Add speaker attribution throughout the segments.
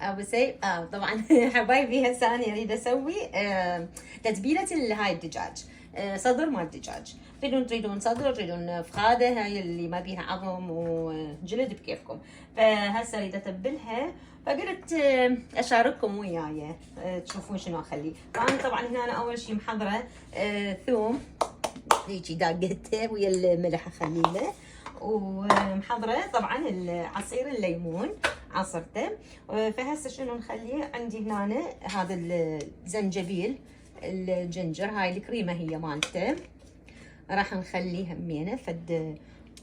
Speaker 1: ابو سيف طبعا حبايبي هسه انا اريد اسوي تتبيله هاي الدجاج. صدر مال دجاج، تريدون صدر، تريدون فخاده، هاي اللي ما بيها عظم وجلد بكيفكم. فهسه اريد اتبلها، فقلت اشارككم وياي تشوفون شنو اخلي. فانا طبعا هنا أنا اول شيء محضره ثوم هيجي داقته ويا الملح اخليه، ومحضره طبعا عصير الليمون عصرته. فهسه شنو نخليه عندي هنا هذا الزنجبيل الجنجر، هاي الكريمه هي مالته، راح نخليه همينه فد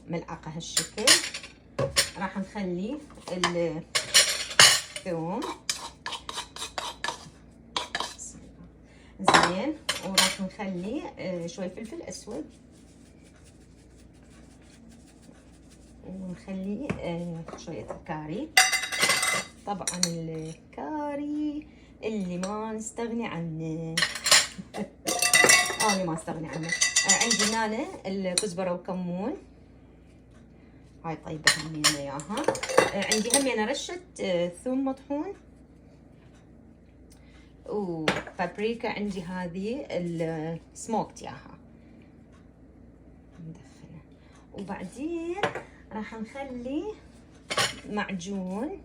Speaker 1: ملعقه هالشكل. راح نخلي الثوم زين، وراح نخلي شوي فلفل اسود، ونخلي شويه الكاري. طبعا الكاري اللي ما نستغني عنه انا ما استغني عنه. عندي هنا الكزبره وكمون، هاي طيبه همين اياها. عندي همين رشه ثوم مطحون، وبابريكا عندي هذه السموكت ياها ندخلها. وبعدين راح نخلي معجون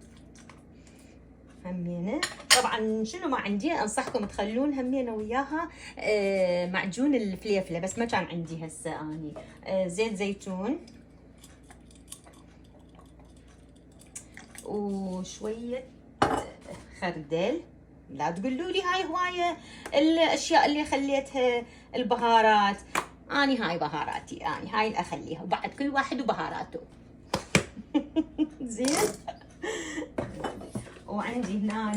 Speaker 1: همينه. طبعا شنو ما عندي انصحكم تخلون همينه وياها معجون الفليفله، بس ما كان عندي هسه اني. زيت زيتون وشويه خردل. لا تقولوا لي هاي هوايه الاشياء اللي خليتها البهارات، اني هاي بهاراتي، اني هاي اللي اخليها، وبعد كل واحد وبهاراته. زين. وعندي هنا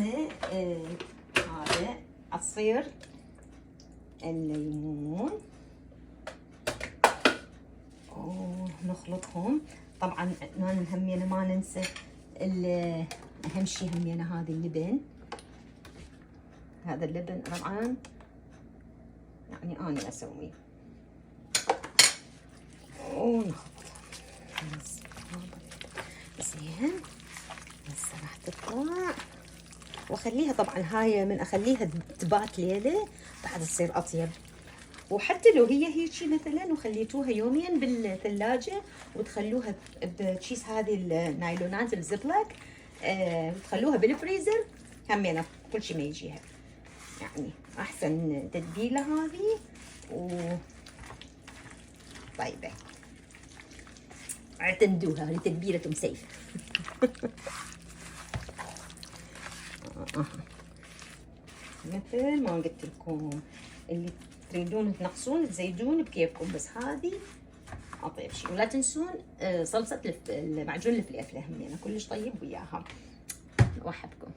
Speaker 1: هذا عصير الليمون، ونخلطهم. طبعا همينه ما ننسى اهم شيء همينه هذا اللبن. هذا اللبن طبعا يعني انا اسويه، ونخلط زين. هسه راح تطلع، واخليها طبعا هاي من اخليها تبات ليله بعد تصير اطيب. وحتى لو هي هيجي مثلا وخليتوها يومين بالثلاجه وتخلوها بكيس هذه النايلونات الزبلك، وتخلوها بالفريزر، همينه كل شيء ما يجيها. يعني احسن تتبيله هذه طيبه، اعتمدوها، هذه تتبيله ام سيف. مثل ما قلت لكم، اللي تريدون تنقصون تزيدون بكيفكم، بس هذه اطيب شيء. ولا تنسون صلصه معجون الفلفله همينه كلش طيب وياها. واحبكم.